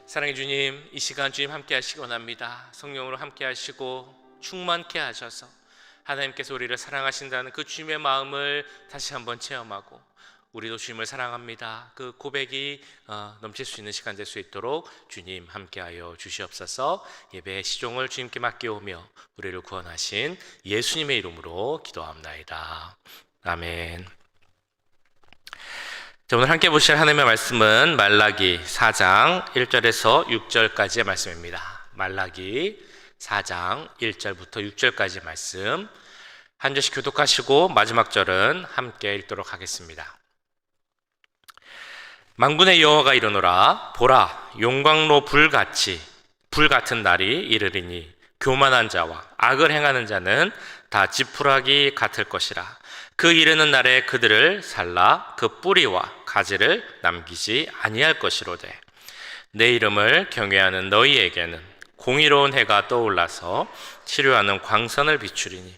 사랑의 주님, 이 시간 주님 함께 하시기 원합니다. 성령으로 함께 하시고 충만케 하셔서 하나님께서 우리를 사랑하신다는 그 주님의 마음을 다시 한번 체험하고 우리도 주님을 사랑합니다, 그 고백이 넘칠 수 있는 시간 될 수 있도록 주님 함께하여 주시옵소서. 예배의 시종을 주님께 맡겨오며 우리를 구원하신 예수님의 이름으로 기도합나이다. 아멘. 자, 오늘 함께 보실 하나님의 말씀은 말라기 4장 1절에서 6절까지의 말씀입니다. 말라기 4장 1절부터 6절까지의 말씀 한 절씩 교독하시고 마지막 절은 함께 읽도록 하겠습니다. 만군의 여호와가 이르노라. 보라, 용광로 불 같은 날이 이르리니 교만한 자와 악을 행하는 자는 다 지푸라기 같을 것이라. 그 이르는 날에 그들을 살라 그 뿌리와 가지를 남기지 아니할 것이로되 내 이름을 경외하는 너희에게는 공의로운 해가 떠올라서 치료하는 광선을 비추리니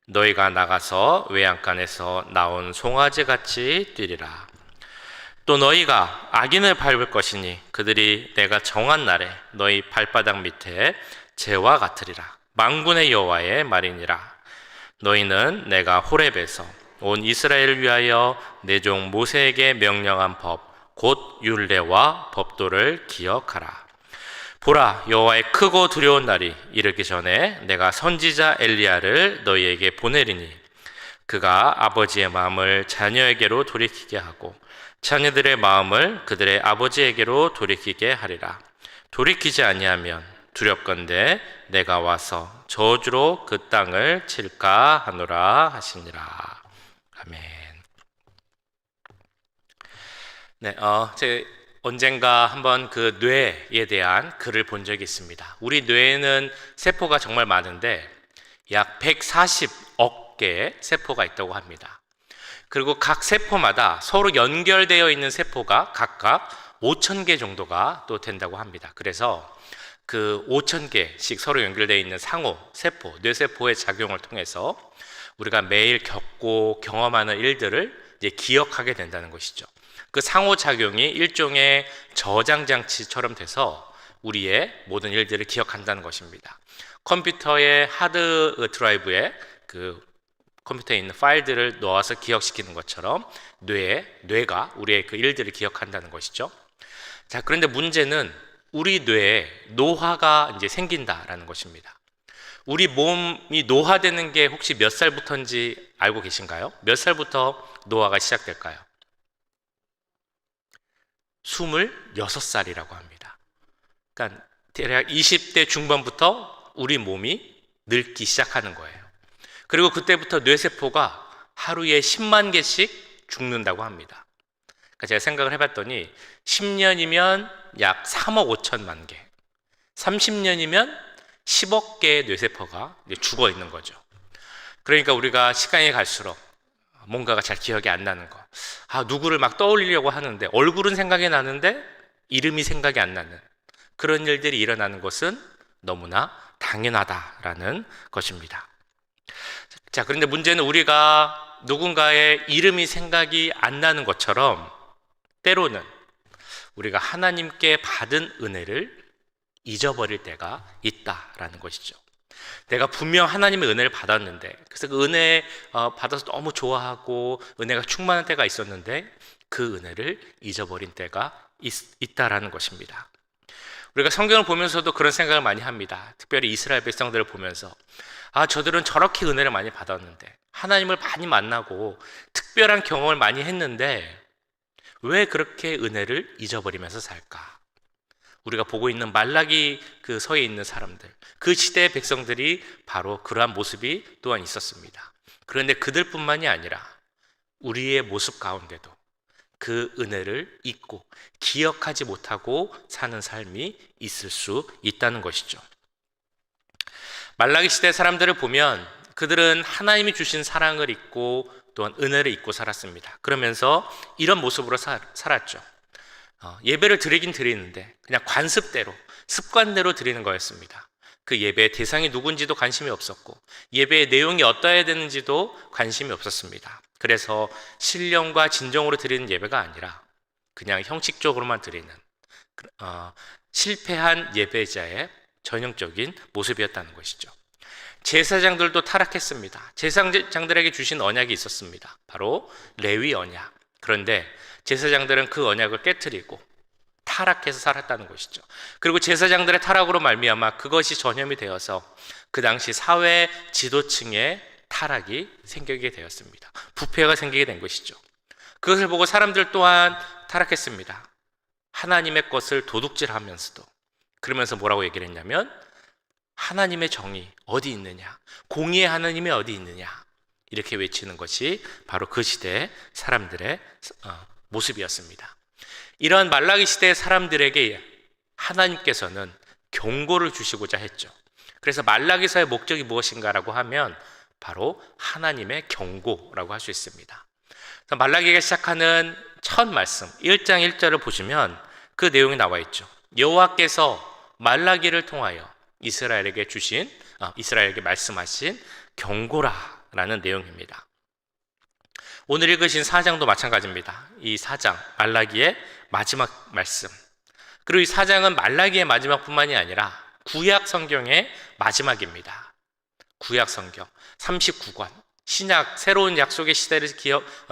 너희가 나가서 외양간에서 나온 송아지 같이 뛰리라. 또 너희가 악인을 밟을 것이니 그들이 내가 정한 날에 너희 발바닥 밑에 재와 같으리라. 만군의 여호와의 말이니라. 너희는 내가 호렙에서 온 이스라엘을 위하여 내 종 모세에게 명령한 법 곧 율례와 법도를 기억하라. 보라, 여호와의 크고 두려운 날이 이르기 전에 내가 선지자 엘리야를 너희에게 보내리니 그가 아버지의 마음을 자녀에게로 돌이키게 하고 자녀들의 마음을 그들의 아버지에게로 돌이키게 하리라. 돌이키지 아니하면 두렵건대 내가 와서 저주로 그 땅을 칠까 하노라 하시니라. 아멘. 네, 제가 언젠가 한번 그 뇌에 대한 글을 본 적이 있습니다. 우리 뇌에는 세포가 정말 많은데 약 140억 개의 세포가 있다고 합니다. 그리고 각 세포마다 서로 연결되어 있는 세포가 각각 5,000개 정도가 또 된다고 합니다. 그래서 그 5,000개씩 서로 연결되어 있는 상호 세포, 뇌세포의 작용을 통해서 우리가 매일 겪고 경험하는 일들을 이제 기억하게 된다는 것이죠. 그 상호작용이 일종의 저장장치처럼 돼서 우리의 모든 일들을 기억한다는 것입니다. 컴퓨터의 하드 드라이브에 그 컴퓨터에 있는 파일들을 넣어서 기억시키는 것처럼 뇌가 우리의 그 일들을 기억한다는 것이죠. 자, 그런데 문제는 우리 뇌에 노화가 이제 생긴다라는 것입니다. 우리 몸이 노화되는 게 혹시 몇 살부터인지 알고 계신가요? 몇 살부터 노화가 시작될까요? 26살이라고 합니다. 그러니까 대략 20대 중반부터 우리 몸이 늙기 시작하는 거예요. 그리고 그때부터 뇌세포가 하루에 10만 개씩 죽는다고 합니다. 그러니까 제가 생각을 해봤더니 10년이면 약 3억 5천만 개, 30년이면 10억 개의 뇌세포가 죽어 있는 거죠. 그러니까 우리가 시간이 갈수록 뭔가가 잘 기억이 안 나는 거, 누구를 막 떠올리려고 하는데 얼굴은 생각이 나는데 이름이 생각이 안 나는 그런 일들이 일어나는 것은 너무나 당연하다라는 것입니다. 자, 그런데 문제는 우리가 누군가의 이름이 생각이 안 나는 것처럼 때로는 우리가 하나님께 받은 은혜를 잊어버릴 때가 있다라는 것이죠. 내가 분명 하나님의 은혜를 받았는데, 그래서 그 은혜 받아서 너무 좋아하고 은혜가 충만한 때가 있었는데 그 은혜를 잊어버린 때가 있다라는 것입니다. 우리가 성경을 보면서도 그런 생각을 많이 합니다. 특별히 이스라엘 백성들을 보면서 저들은 저렇게 은혜를 많이 받았는데, 하나님을 많이 만나고 특별한 경험을 많이 했는데 왜 그렇게 은혜를 잊어버리면서 살까? 우리가 보고 있는 말라기 그 서에 있는 사람들, 그 시대의 백성들이 바로 그러한 모습이 또한 있었습니다. 그런데 그들뿐만이 아니라 우리의 모습 가운데도 그 은혜를 잊고 기억하지 못하고 사는 삶이 있을 수 있다는 것이죠. 말라기 시대 사람들을 보면 그들은 하나님이 주신 사랑을 잊고 또한 은혜를 잊고 살았습니다. 그러면서 이런 모습으로 살았죠. 예배를 드리긴 드리는데 그냥 관습대로, 습관대로 드리는 거였습니다. 그 예배의 대상이 누군지도 관심이 없었고 예배의 내용이 어떠해야 되는지도 관심이 없었습니다. 그래서 신령과 진정으로 드리는 예배가 아니라 그냥 형식적으로만 드리는, 실패한 예배자의 전형적인 모습이었다는 것이죠. 제사장들도 타락했습니다. 제사장들에게 주신 언약이 있었습니다. 바로 레위 언약. 그런데 제사장들은 그 언약을 깨트리고 타락해서 살았다는 것이죠. 그리고 제사장들의 타락으로 말미암아 그것이 전염이 되어서 그 당시 사회 지도층의 타락이 생기게 되었습니다. 부패가 생기게 된 것이죠. 그것을 보고 사람들 또한 타락했습니다. 하나님의 것을 도둑질하면서도, 그러면서 뭐라고 얘기를 했냐면 하나님의 정의 어디 있느냐, 공의의 하나님이 어디 있느냐, 이렇게 외치는 것이 바로 그 시대의 사람들의 모습이었습니다. 이런 말라기 시대의 사람들에게 하나님께서는 경고를 주시고자 했죠. 그래서 말라기서의 목적이 무엇인가라고 하면 바로 하나님의 경고라고 할 수 있습니다. 말라기가 시작하는 첫 말씀 1장 1절을 보시면 그 내용이 나와 있죠. 여호와께서 말라기를 통하여 이스라엘에게 말씀하신 경고라라는 내용입니다. 오늘 읽으신 4장도 마찬가지입니다. 이 4장 말라기의 마지막 말씀, 그리고 이 4장은 말라기의 마지막뿐만이 아니라 구약 성경의 마지막입니다. 구약 성경 39권 신약 새로운 약속의 시대를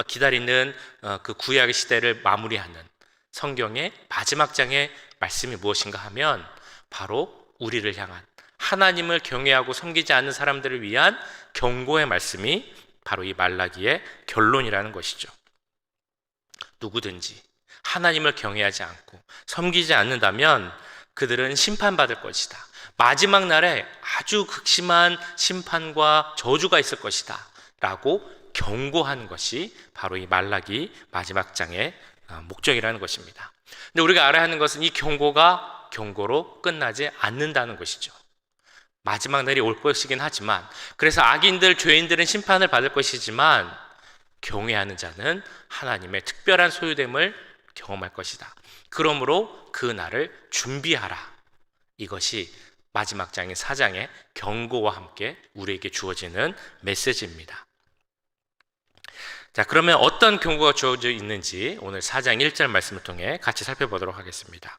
기다리는 그 구약의 시대를 마무리하는 성경의 마지막 장의 말씀이 무엇인가 하면 바로 우리를 향한, 하나님을 경외하고 섬기지 않는 사람들을 위한 경고의 말씀이 바로 이 말라기의 결론이라는 것이죠. 누구든지 하나님을 경외하지 않고 섬기지 않는다면 그들은 심판받을 것이다. 마지막 날에 아주 극심한 심판과 저주가 있을 것이다 라고 경고한 것이 바로 이 말라기 마지막 장의 목적이라는 것입니다. 근데 우리가 알아야 하는 것은 이 경고가 경고로 끝나지 않는다는 것이죠. 마지막 날이 올 것이긴 하지만, 그래서 악인들, 죄인들은 심판을 받을 것이지만 경외하는 자는 하나님의 특별한 소유됨을 경험할 것이다. 그러므로 그 날을 준비하라. 이것이 마지막 장인 4장의 경고와 함께 우리에게 주어지는 메시지입니다. 자, 그러면 어떤 경고가 주어져 있는지 오늘 4장 1절 말씀을 통해 같이 살펴보도록 하겠습니다.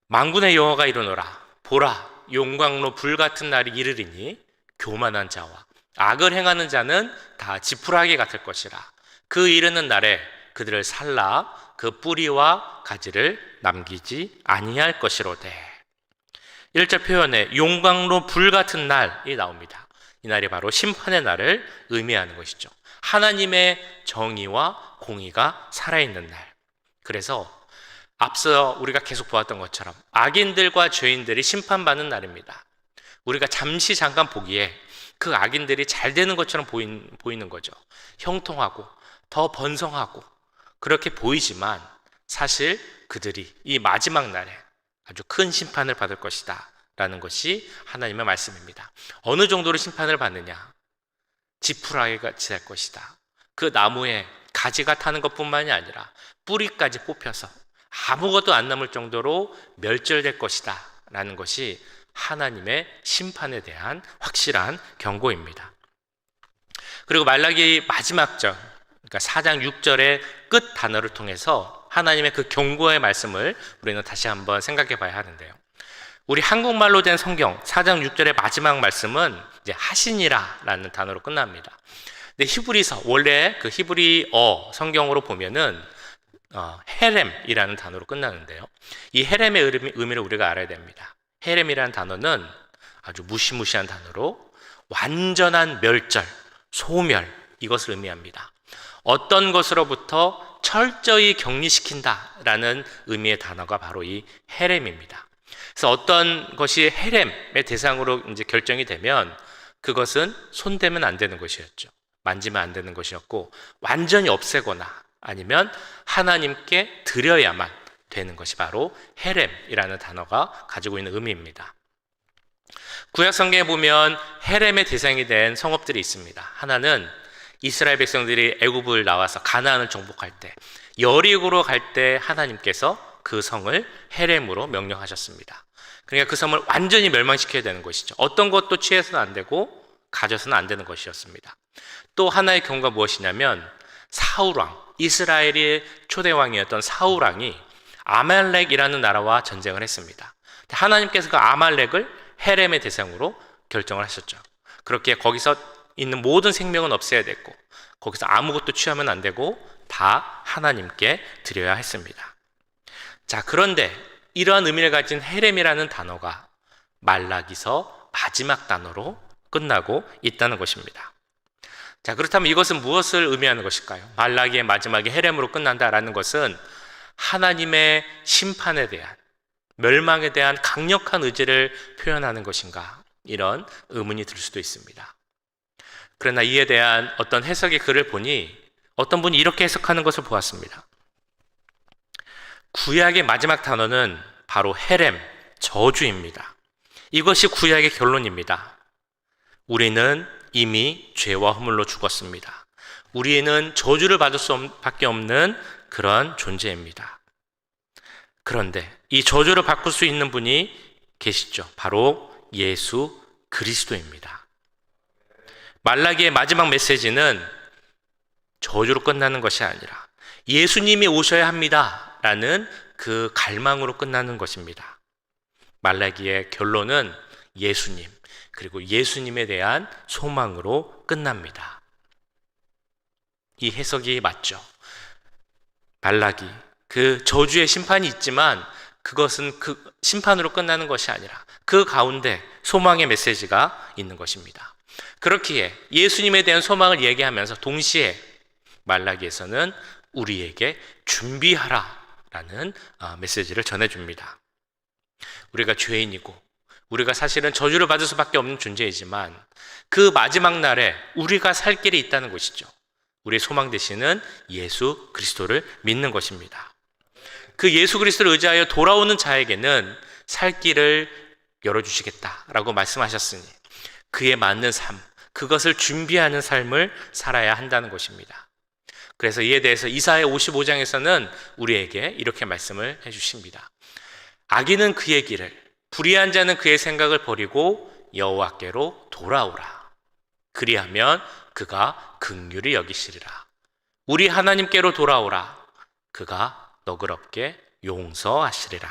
만군의 여호와가 이르노라. 보라, 용광로 불같은 날이 이르리니 교만한 자와 악을 행하는 자는 다 지푸라기 같을 것이라. 그 이르는 날에 그들을 살라 그 뿌리와 가지를 남기지 아니할 것이로되. 1절 표현에 용광로 불같은 날이 나옵니다. 이 날이 바로 심판의 날을 의미하는 것이죠. 하나님의 정의와 공의가 살아있는 날. 그래서 앞서 우리가 계속 보았던 것처럼 악인들과 죄인들이 심판받는 날입니다. 우리가 잠깐 보기에 그 악인들이 잘 되는 것처럼 보이는 거죠. 형통하고 더 번성하고 그렇게 보이지만 사실 그들이 이 마지막 날에 아주 큰 심판을 받을 것이다 라는 것이 하나님의 말씀입니다. 어느 정도로 심판을 받느냐? 지푸라기같이 될 것이다. 그 나무에 가지가 타는 것뿐만이 아니라 뿌리까지 뽑혀서 아무것도 안 남을 정도로 멸절될 것이다 라는 것이 하나님의 심판에 대한 확실한 경고입니다. 그리고 말라기 마지막 절, 그러니까 4장 6절의 끝 단어를 통해서 하나님의 그 경고의 말씀을 우리는 다시 한번 생각해 봐야 하는데요. 우리 한국말로 된 성경 4장 6절의 마지막 말씀은 이제 하시니라 라는 단어로 끝납니다. 근데 히브리서, 원래 그 히브리어 성경으로 보면은 헤렘이라는 단어로 끝나는데요. 이 헤렘의 의미를 우리가 알아야 됩니다. 헤렘이라는 단어는 아주 무시무시한 단어로 완전한 멸절, 소멸, 이것을 의미합니다. 어떤 것으로부터 철저히 격리시킨다라는 의미의 단어가 바로 이 헤렘입니다. 그래서 어떤 것이 헤렘의 대상으로 이제 결정이 되면 그것은 손대면 안 되는 것이었죠. 만지면 안 되는 것이었고, 완전히 없애거나 아니면 하나님께 드려야만 되는 것이 바로 헤렘이라는 단어가 가지고 있는 의미입니다. 구약 성경에 보면 헤렘의 대상이 된 성읍들이 있습니다. 하나는 이스라엘 백성들이 애굽을 나와서 가나안을 정복할 때, 여리고로 갈 때 하나님께서 그 성을 헤렘으로 명령하셨습니다. 그러니까 그 성을 완전히 멸망시켜야 되는 것이죠. 어떤 것도 취해서는 안 되고 가져서는 안 되는 것이었습니다. 또 하나의 경우가 무엇이냐면 사울왕, 이스라엘의 초대왕이었던 사울왕이 아말렉이라는 나라와 전쟁을 했습니다. 하나님께서 그 아말렉을 헤렘의 대상으로 결정을 하셨죠. 그렇게 거기서 있는 모든 생명은 없애야 됐고, 거기서 아무것도 취하면 안 되고 다 하나님께 드려야 했습니다. 자, 그런데 이러한 의미를 가진 헤렘이라는 단어가 말라기서 마지막 단어로 끝나고 있다는 것입니다. 자, 그렇다면 이것은 무엇을 의미하는 것일까요? 말라기의 마지막에 헤렘으로 끝난다라는 것은 하나님의 심판에 대한, 멸망에 대한 강력한 의지를 표현하는 것인가? 이런 의문이 들 수도 있습니다. 그러나 이에 대한 어떤 해석의 글을 보니 어떤 분이 이렇게 해석하는 것을 보았습니다. 구약의 마지막 단어는 바로 헤렘, 저주입니다. 이것이 구약의 결론입니다. 우리는 이미 죄와 허물로 죽었습니다. 우리는 저주를 받을 수밖에 없는 그런 존재입니다. 그런데 이 저주를 바꿀 수 있는 분이 계시죠. 바로 예수 그리스도입니다. 말라기의 마지막 메시지는 저주로 끝나는 것이 아니라 예수님이 오셔야 합니다 라는 그 갈망으로 끝나는 것입니다. 말라기의 결론은 예수님, 그리고 예수님에 대한 소망으로 끝납니다. 이 해석이 맞죠. 말라기, 그 저주의 심판이 있지만 그것은 그 심판으로 끝나는 것이 아니라 그 가운데 소망의 메시지가 있는 것입니다. 그렇기에 예수님에 대한 소망을 얘기하면서 동시에 말라기에서는 우리에게 준비하라라는 메시지를 전해줍니다. 우리가 죄인이고 우리가 사실은 저주를 받을 수밖에 없는 존재이지만 그 마지막 날에 우리가 살 길이 있다는 것이죠. 우리의 소망 되시는 예수 그리스도를 믿는 것입니다. 그 예수 그리스도를 의지하여 돌아오는 자에게는 살 길을 열어주시겠다라고 말씀하셨으니 그에 맞는 삶, 그것을 준비하는 삶을 살아야 한다는 것입니다. 그래서 이에 대해서 이사야 55장에서는 우리에게 이렇게 말씀을 해주십니다. 악인은 그의 길을, 불의한 자는 그의 생각을 버리고 여호와께로 돌아오라. 그리하면 그가 긍휼히 여기시리라. 우리 하나님께로 돌아오라. 그가 너그럽게 용서하시리라.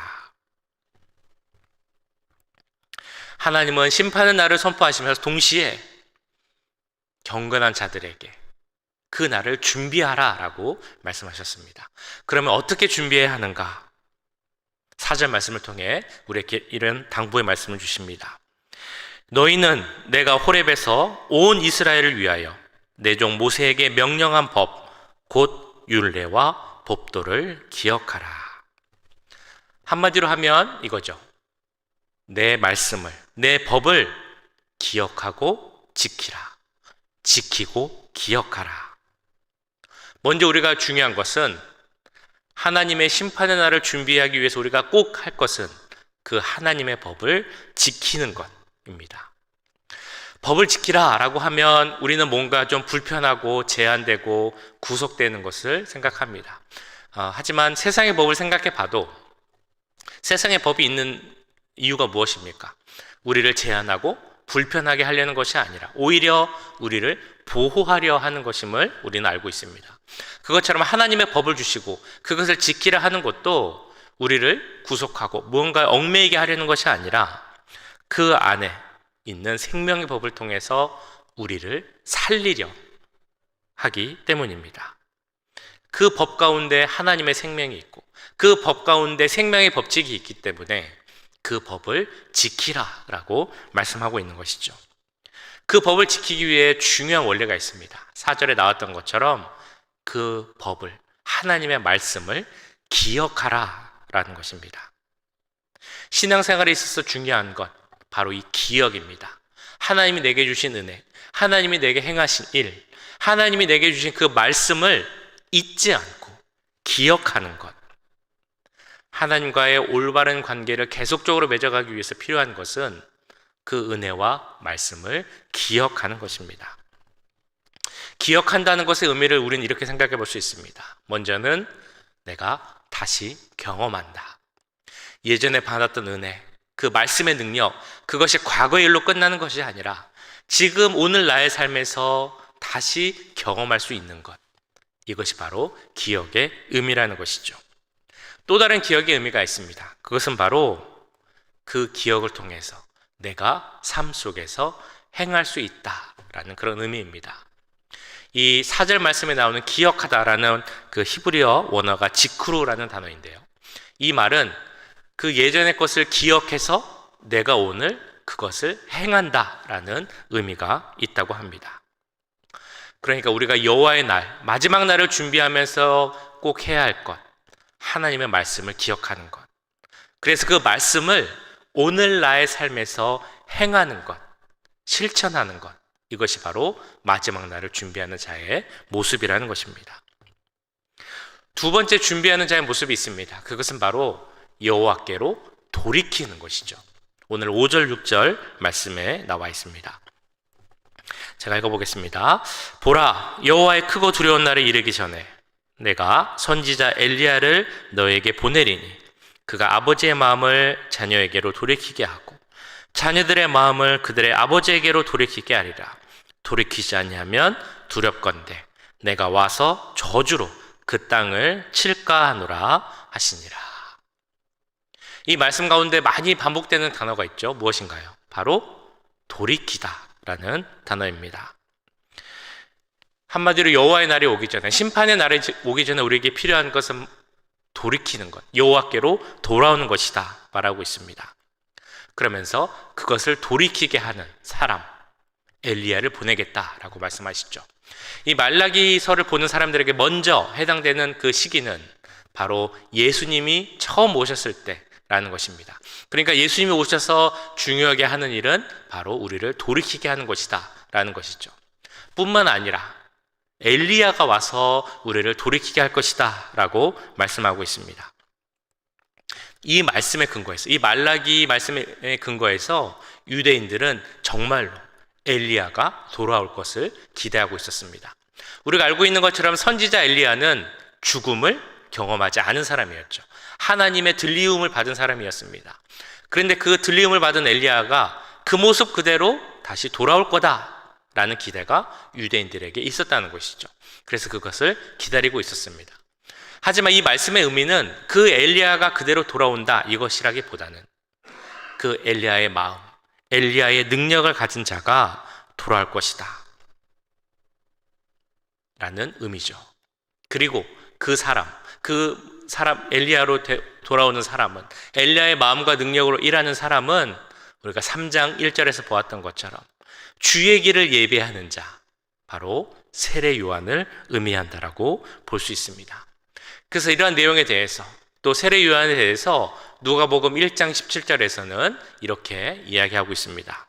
하나님은 심판의 날을 선포하시면서 동시에 경건한 자들에게 그 날을 준비하라 라고 말씀하셨습니다. 그러면 어떻게 준비해야 하는가? 4절 말씀을 통해 우리에게 이런 당부의 말씀을 주십니다. 너희는 내가 호렙에서 온 이스라엘을 위하여 내 종 모세에게 명령한 법, 곧 율례와 법도를 기억하라. 한마디로 하면 이거죠. 내 말씀을, 내 법을 기억하고 지키라. 지키고 기억하라. 먼저 우리가 중요한 것은 하나님의 심판의 날을 준비하기 위해서 우리가 꼭 할 것은 그 하나님의 법을 지키는 것입니다. 법을 지키라 라고 하면 우리는 뭔가 좀 불편하고 제한되고 구속되는 것을 생각합니다. 하지만 세상의 법을 생각해 봐도 세상의 법이 있는 이유가 무엇입니까? 우리를 제한하고 불편하게 하려는 것이 아니라 오히려 우리를 보호하려 하는 것임을 우리는 알고 있습니다. 그것처럼 하나님의 법을 주시고 그것을 지키려 하는 것도 우리를 구속하고 무언가 얽매이게 하려는 것이 아니라 그 안에 있는 생명의 법을 통해서 우리를 살리려 하기 때문입니다. 그 법 가운데 하나님의 생명이 있고 그 법 가운데 생명의 법칙이 있기 때문에 그 법을 지키라라고 말씀하고 있는 것이죠. 그 법을 지키기 위해 중요한 원리가 있습니다. 4절에 나왔던 것처럼 그 법을, 하나님의 말씀을 기억하라라는 것입니다. 신앙생활에 있어서 중요한 것, 바로 이 기억입니다. 하나님이 내게 주신 은혜, 하나님이 내게 행하신 일, 하나님이 내게 주신 그 말씀을 잊지 않고 기억하는 것. 하나님과의 올바른 관계를 계속적으로 맺어가기 위해서 필요한 것은 그 은혜와 말씀을 기억하는 것입니다. 기억한다는 것의 의미를 우리는 이렇게 생각해 볼 수 있습니다. 먼저는 내가 다시 경험한다. 예전에 받았던 은혜, 그 말씀의 능력, 그것이 과거의 일로 끝나는 것이 아니라 지금 오늘 나의 삶에서 다시 경험할 수 있는 것. 이것이 바로 기억의 의미라는 것이죠. 또 다른 기억의 의미가 있습니다. 그것은 바로 그 기억을 통해서 내가 삶 속에서 행할 수 있다라는 그런 의미입니다. 이 4절 말씀에 나오는 기억하다라는 그 히브리어 원어가 지크루라는 단어인데요. 이 말은 그 예전의 것을 기억해서 내가 오늘 그것을 행한다라는 의미가 있다고 합니다. 그러니까 우리가 여호와의 날, 마지막 날을 준비하면서 꼭 해야 할 것, 하나님의 말씀을 기억하는 것. 그래서 그 말씀을 오늘 나의 삶에서 행하는 것, 실천하는 것. 이것이 바로 마지막 날을 준비하는 자의 모습이라는 것입니다. 두 번째 준비하는 자의 모습이 있습니다. 그것은 바로 여호와께로 돌이키는 것이죠. 오늘 5절, 6절 말씀에 나와 있습니다. 제가 읽어보겠습니다. 보라, 여호와의 크고 두려운 날에 이르기 전에 내가 선지자 엘리야를 너에게 보내리니 그가 아버지의 마음을 자녀에게로 돌이키게 하고 자녀들의 마음을 그들의 아버지에게로 돌이키게 하리라. 돌이키지 아니하면 두렵건대 내가 와서 저주로 그 땅을 칠까 하노라 하시니라. 이 말씀 가운데 많이 반복되는 단어가 있죠. 무엇인가요? 바로 돌이키다라는 단어입니다. 한마디로 여호와의 날이 오기 전에, 심판의 날이 오기 전에 우리에게 필요한 것은 돌이키는 것, 여호와께로 돌아오는 것이다 말하고 있습니다. 그러면서 그것을 돌이키게 하는 사람, 엘리야를 보내겠다라고 말씀하시죠. 이 말라기서를 보는 사람들에게 먼저 해당되는 그 시기는 바로 예수님이 처음 오셨을 때라는 것입니다. 그러니까 예수님이 오셔서 중요하게 하는 일은 바로 우리를 돌이키게 하는 것이다 라는 것이죠. 뿐만 아니라 엘리야가 와서 우리를 돌이키게 할 것이다 라고 말씀하고 있습니다. 이 말씀에 근거해서, 이 말라기 말씀에 근거해서 유대인들은 정말로 엘리야가 돌아올 것을 기대하고 있었습니다. 우리가 알고 있는 것처럼 선지자 엘리야는 죽음을 경험하지 않은 사람이었죠. 하나님의 들리움을 받은 사람이었습니다. 그런데 그 들리움을 받은 엘리야가 그 모습 그대로 다시 돌아올 거다라는 기대가 유대인들에게 있었다는 것이죠. 그래서 그것을 기다리고 있었습니다. 하지만 이 말씀의 의미는 그 엘리야가 그대로 돌아온다 이것이라기보다는 그 엘리야의 마음, 엘리야의 능력을 가진 자가 돌아올 것이다 라는 의미죠. 그리고 그 사람 엘리야로 돌아오는 사람은, 엘리야의 마음과 능력으로 일하는 사람은 우리가 3장 1절에서 보았던 것처럼 주의 길을 예배하는 자, 바로 세례 요한을 의미한다라고 볼 수 있습니다. 그래서 이러한 내용에 대해서, 또 세례 요한에 대해서 누가복음 1장 17절에서는 이렇게 이야기하고 있습니다.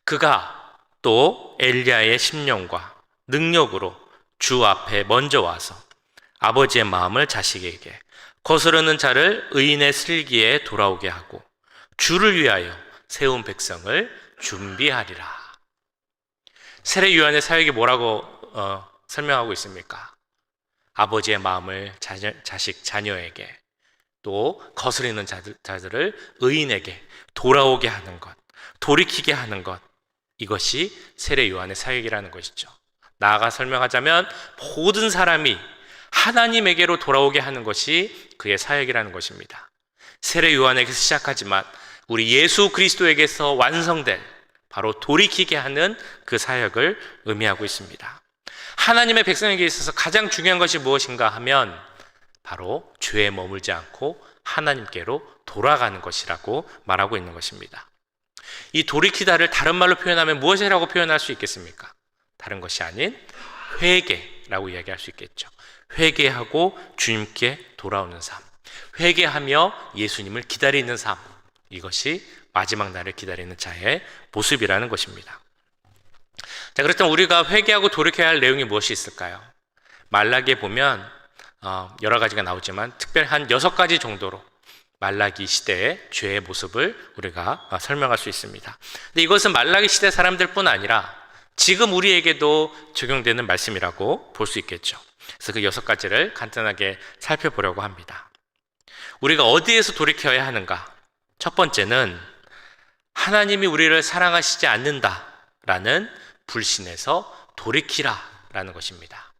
그가 또 엘리야의 심령과 능력으로 주 앞에 먼저 와서 아버지의 마음을 자식에게, 거스르는 자를 의인의 슬기에 돌아오게 하고 주를 위하여 세운 백성을 준비하리라. 세례 요한의 사역이 뭐라고 설명하고 있습니까? 아버지의 마음을 자식, 자녀에게, 또 거스르는 자들을 의인에게 돌아오게 하는 것, 돌이키게 하는 것, 이것이 세례 요한의 사역이라는 것이죠. 나아가 설명하자면 모든 사람이 하나님에게로 돌아오게 하는 것이 그의 사역이라는 것입니다. 세례 요한에게서 시작하지만 우리 예수 그리스도에게서 완성된 바로 돌이키게 하는 그 사역을 의미하고 있습니다. 하나님의 백성에게 있어서 가장 중요한 것이 무엇인가 하면 바로 죄에 머물지 않고 하나님께로 돌아가는 것이라고 말하고 있는 것입니다. 이 돌이키다를 다른 말로 표현하면 무엇이라고 표현할 수 있겠습니까? 다른 것이 아닌 회개라고 이야기할 수 있겠죠. 회개하고 주님께 돌아오는 삶, 회개하며 예수님을 기다리는 삶, 이것이 마지막 날을 기다리는 자의 모습이라는 것입니다. 자, 그렇다면 우리가 회개하고 돌이켜야 할 내용이 무엇이 있을까요? 말라기에 보면 여러 가지가 나오지만 특별히 한 6가지 정도로 말라기 시대의 죄의 모습을 우리가 설명할 수 있습니다. 근데 이것은 말라기 시대 사람들뿐 아니라 지금 우리에게도 적용되는 말씀이라고 볼 수 있겠죠. 그래서 그 6가지를 간단하게 살펴보려고 합니다. 우리가 어디에서 돌이켜야 하는가? 첫 번째는 하나님이 우리를 사랑하시지 않는다라는 불신에서 돌이키라라는 것입니다.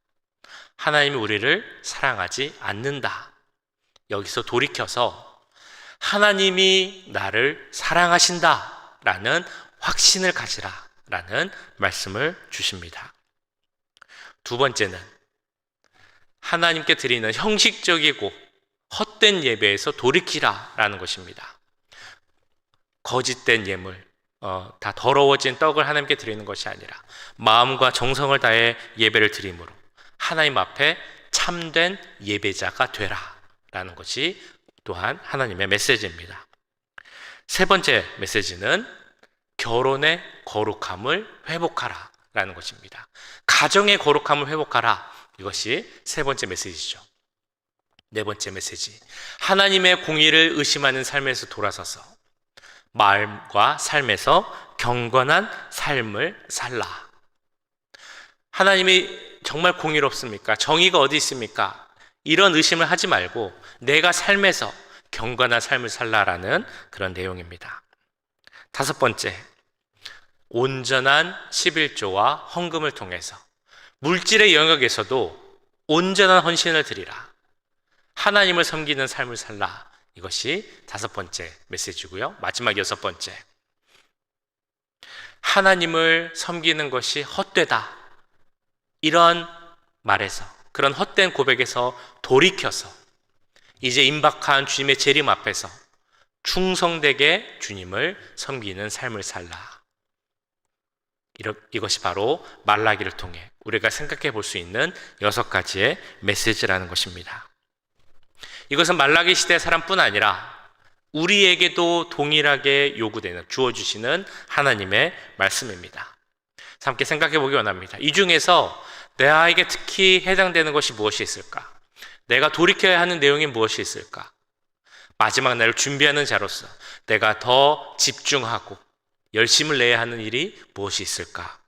하나님이 우리를 사랑하지 않는다. 여기서 돌이켜서 하나님이 나를 사랑하신다 라는 확신을 가지라 라는 말씀을 주십니다. 두 번째는 하나님께 드리는 형식적이고 헛된 예배에서 돌이키라 라는 것입니다. 거짓된 예물, 다 더러워진 떡을 하나님께 드리는 것이 아니라 마음과 정성을 다해 예배를 드림으로 하나님 앞에 참된 예배자가 되라 라는 것이 또한 하나님의 메시지입니다. 세 번째 메시지는 결혼의 거룩함을 회복하라 라는 것입니다. 가정의 거룩함을 회복하라, 이것이 세 번째 메시지죠. 네 번째 메시지, 하나님의 공의를 의심하는 삶에서 돌아서서 마음과 삶에서 경건한 삶을 살라. 하나님이 정말 공의롭습니까? 정의가 어디 있습니까? 이런 의심을 하지 말고 내가 삶에서 경건한 삶을 살라라는 그런 내용입니다. 다섯 번째, 온전한 11조와 헌금을 통해서 물질의 영역에서도 온전한 헌신을 드리라. 하나님을 섬기는 삶을 살라. 이것이 다섯 번째 메시지고요. 마지막 여섯 번째, 하나님을 섬기는 것이 헛되다. 이런 말에서, 그런 헛된 고백에서 돌이켜서 이제 임박한 주님의 재림 앞에서 충성되게 주님을 섬기는 삶을 살라. 이것이 바로 말라기를 통해 우리가 생각해 볼 수 있는 여섯 가지의 메시지라는 것입니다. 이것은 말라기 시대 사람뿐 아니라 우리에게도 동일하게 요구되는, 주어주시는 하나님의 말씀입니다. 함께 생각해 보기 원합니다. 이 중에서 나에게 특히 해당되는 것이 무엇이 있을까? 내가 돌이켜야 하는 내용이 무엇이 있을까? 마지막 날을 준비하는 자로서 내가 더 집중하고 열심을 내야 하는 일이 무엇이 있을까?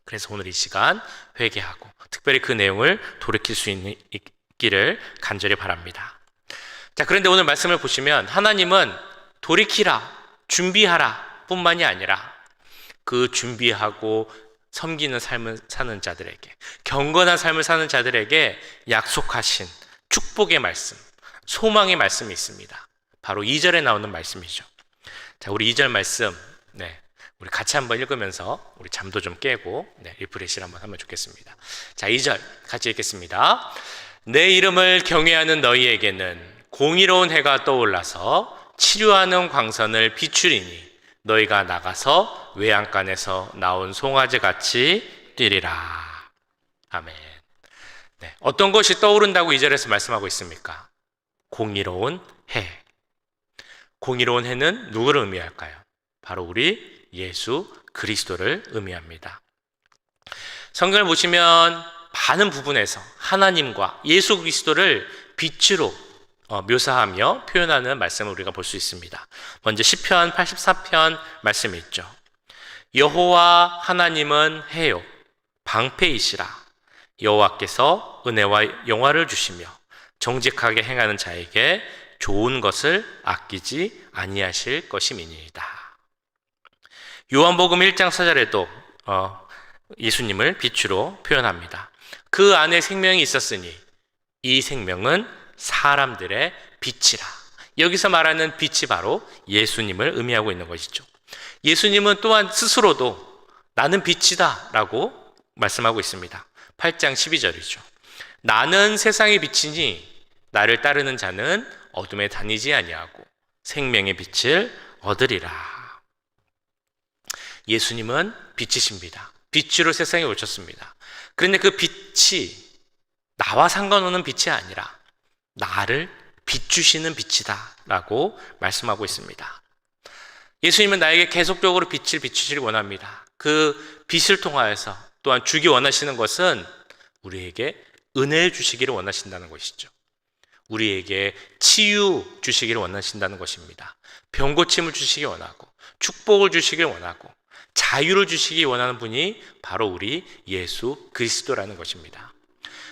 그래서 오늘 이 시간 회개하고 특별히 그 내용을 돌이킬 수 있기를 간절히 바랍니다. 자, 그런데 오늘 말씀을 보시면 하나님은 돌이키라, 준비하라 뿐만이 아니라 그 준비하고 섬기는 삶을 사는 자들에게, 경건한 삶을 사는 자들에게 약속하신 축복의 말씀, 소망의 말씀이 있습니다. 바로 2절에 나오는 말씀이죠. 자, 우리 2절 말씀, 우리 같이 한번 읽으면서 우리 잠도 좀 깨고 리프레시를 한번 하면 좋겠습니다. 자, 2절 같이 읽겠습니다. 내 이름을 경외하는 너희에게는 공의로운 해가 떠올라서 치료하는 광선을 비추리니 너희가 나가서 외양간에서 나온 송아지 같이 뛰리라. 아멘. 어떤 것이 떠오른다고 2절에서 말씀하고 있습니까? 공의로운 해. 공의로운 해는 누구를 의미할까요? 바로 우리 예수 그리스도를 의미합니다. 성경을 보시면 많은 부분에서 하나님과 예수 그리스도를 빛으로 묘사하며 표현하는 말씀을 우리가 볼 수 있습니다. 먼저 시편 84편 말씀이 있죠. 여호와 하나님은 해요 방패이시라. 여호와께서 은혜와 영화를 주시며 정직하게 행하는 자에게 좋은 것을 아끼지 아니하실 것임이니이다. 요한복음 1장 4절에도 예수님을 빛으로 표현합니다. 그 안에 생명이 있었으니 이 생명은 사람들의 빛이라. 여기서 말하는 빛이 바로 예수님을 의미하고 있는 것이죠. 예수님은 또한 스스로도 나는 빛이다 라고 말씀하고 있습니다. 8장 12절이죠. 나는 세상의 빛이니 나를 따르는 자는 어둠에 다니지 아니하고 생명의 빛을 얻으리라. 예수님은 빛이십니다. 빛으로 세상에 오셨습니다. 그런데 그 빛이 나와 상관없는 빛이 아니라 나를 비추시는 빛이다 라고 말씀하고 있습니다. 예수님은 나에게 계속적으로 빛을 비추시길 원합니다. 그 빛을 통하여서 또한 주기 원하시는 것은 우리에게 은혜를 주시기를 원하신다는 것이죠. 우리에게 치유 주시기를 원하신다는 것입니다. 병고침을 주시기 원하고 축복을 주시길 원하고 자유를 주시기 원하는 분이 바로 우리 예수 그리스도라는 것입니다.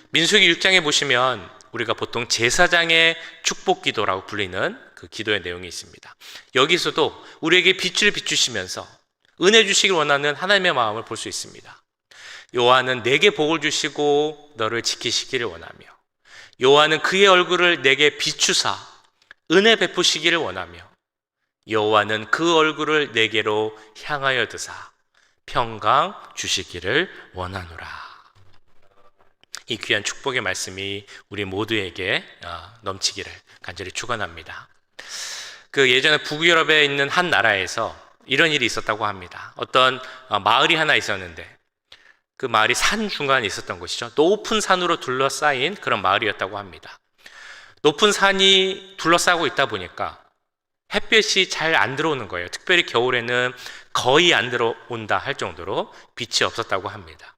민수기 6장에 보시면 우리가 보통 제사장의 축복 기도라고 불리는 그 기도의 내용이 있습니다. 여기서도 우리에게 빛을 비추시면서 은혜 주시길 원하는 하나님의 마음을 볼 수 있습니다. 여호와는 내게 복을 주시고 너를 지키시기를 원하며 여호와는 그의 얼굴을 내게 비추사 은혜 베푸시기를 원하며 여호와는 그 얼굴을 내게로 향하여 드사 평강 주시기를 원하노라. 이 귀한 축복의 말씀이 우리 모두에게 넘치기를 간절히 축원합니다. 그 예전에 북유럽에 있는 한 나라에서 이런 일이 있었다고 합니다. 어떤 마을이 하나 있었는데 그 마을이 산 중간에 있었던 곳이죠. 높은 산으로 둘러싸인 그런 마을이었다고 합니다. 높은 산이 둘러싸고 있다 보니까 햇볕이 잘 안 들어오는 거예요. 특별히 겨울에는 거의 안 들어온다 할 정도로 빛이 없었다고 합니다.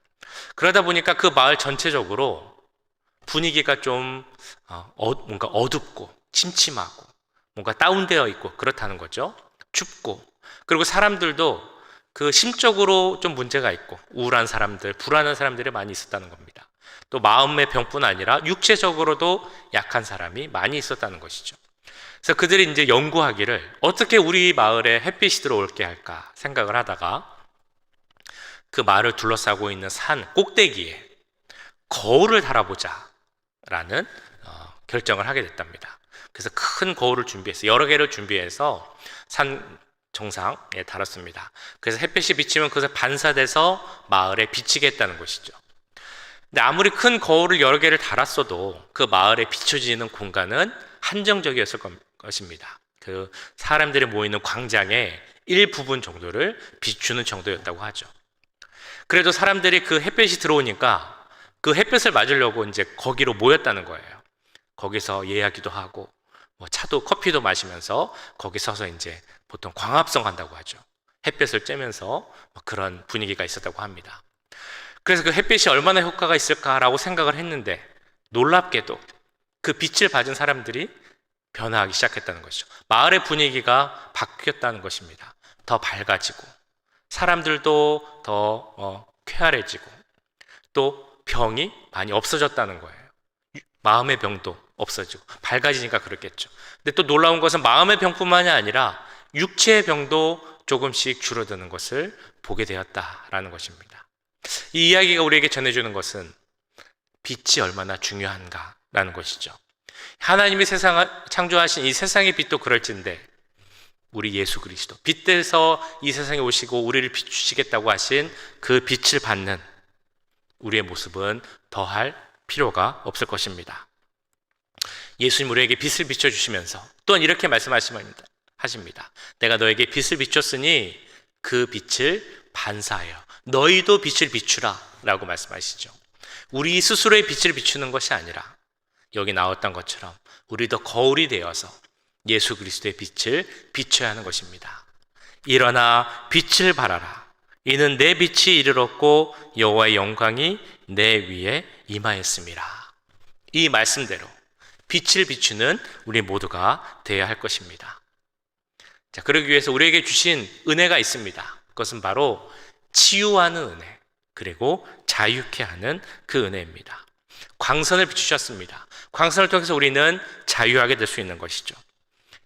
그러다 보니까 그 마을 전체적으로 분위기가 좀 뭔가 어둡고 침침하고 뭔가 다운되어 있고 그렇다는 거죠. 춥고, 그리고 사람들도 그 심적으로 좀 문제가 있고 우울한 사람들, 불안한 사람들이 많이 있었다는 겁니다. 또 마음의 병뿐 아니라 육체적으로도 약한 사람이 많이 있었다는 것이죠. 그래서 그들이 이제 연구하기를 어떻게 우리 마을에 햇빛이 들어올게 할까 생각을 하다가 그 마을을 둘러싸고 있는 산 꼭대기에 거울을 달아보자 라는 결정을 하게 됐답니다. 그래서 큰 거울을 준비해서 여러 개를 준비해서 산 정상에 달았습니다. 그래서 햇빛이 비치면 그것에 반사돼서 마을에 비치겠다는 것이죠. 근데 아무리 큰 거울을 여러 개를 달았어도 그 마을에 비춰지는 공간은 한정적이었을 것입니다. 그 사람들이 모이는 광장의 일부분 정도를 비추는 정도였다고 하죠. 그래도 사람들이 그 햇볕이 들어오니까 그 햇볕을 맞으려고 이제 거기로 모였다는 거예요. 거기서 이야기도 하고 뭐 차도 커피도 마시면서 거기 서서 이제 보통 광합성 한다고 하죠. 햇볕을 쬐면서 그런 분위기가 있었다고 합니다. 그래서 그 햇빛이 얼마나 효과가 있을까라고 생각을 했는데 놀랍게도 그 빛을 받은 사람들이 변화하기 시작했다는 것이죠. 마을의 분위기가 바뀌었다는 것입니다. 더 밝아지고 사람들도 더 쾌활해지고 또 병이 많이 없어졌다는 거예요. 마음의 병도 없어지고 밝아지니까 그렇겠죠. 근데 또 놀라운 것은 마음의 병뿐만이 아니라 육체의 병도 조금씩 줄어드는 것을 보게 되었다라는 것입니다. 이 이야기가 우리에게 전해주는 것은 빛이 얼마나 중요한가라는 것이죠. 하나님이 세상을 창조하신 이 세상의 빛도 그럴진데 우리 예수 그리스도 빛에서 이 세상에 오시고 우리를 비추시겠다고 하신 그 빛을 받는 우리의 모습은 더할 필요가 없을 것입니다. 예수님 우리에게 빛을 비춰주시면서 또한 이렇게 말씀하십니다. 내가 너에게 빛을 비췄으니 그 빛을 반사하여 너희도 빛을 비추라 라고 말씀하시죠. 우리 스스로의 빛을 비추는 것이 아니라 여기 나왔던 것처럼 우리도 거울이 되어서 예수 그리스도의 빛을 비춰야 하는 것입니다. 일어나 빛을 발하라. 이는 내 빛이 이르렀고 여호와의 영광이 내 위에 임하였습니다. 이 말씀대로 빛을 비추는 우리 모두가 되어야 할 것입니다. 자, 그러기 위해서 우리에게 주신 은혜가 있습니다. 그것은 바로 치유하는 은혜, 그리고 자유케 하는 그 은혜입니다. 광선을 비추셨습니다. 광선을 통해서 우리는 자유하게 될 수 있는 것이죠.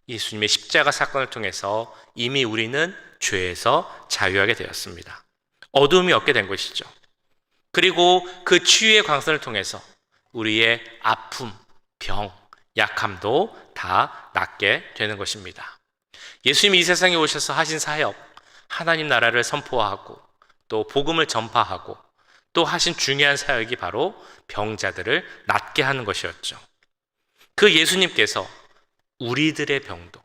예수님의 십자가 사건을 통해서 이미 우리는 죄에서 자유하게 되었습니다. 어둠이 없게 된 것이죠. 그리고 그 치유의 광선을 통해서 우리의 아픔, 병, 약함도 다 낫게 되는 것입니다. 예수님이 이 세상에 오셔서 하신 사역, 하나님 나라를 선포하고 또 복음을 전파하고 또 하신 중요한 사역이 바로 병자들을 낫게 하는 것이었죠. 그 예수님께서 우리들의 병도,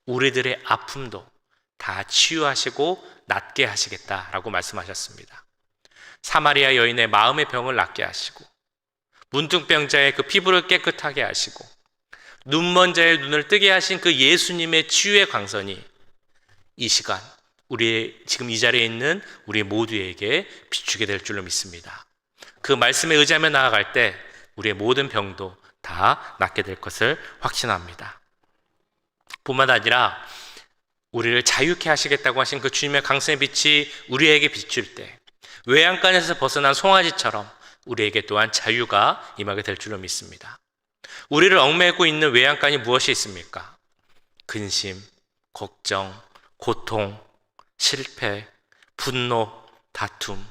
우리들의 아픔도 다 치유하시고 낫게 하시겠다라고 말씀하셨습니다. 사마리아 여인의 마음의 병을 낫게 하시고 문둥병자의 그 피부를 깨끗하게 하시고 눈먼 자의 눈을 뜨게 하신 그 예수님의 치유의 광선이 이 시간 우리 지금 이 자리에 있는 우리 모두에게 비추게 될 줄로 믿습니다. 그 말씀에 의지하며 나아갈 때 우리의 모든 병도 다 낫게 될 것을 확신합니다. 뿐만 아니라 우리를 자유케 하시겠다고 하신 그 주님의 강선의 빛이 우리에게 비출 때 외양간에서 벗어난 송아지처럼 우리에게 또한 자유가 임하게 될 줄로 믿습니다. 우리를 얽매고 있는 외양간이 무엇이 있습니까? 근심, 걱정, 고통, 실패, 분노, 다툼,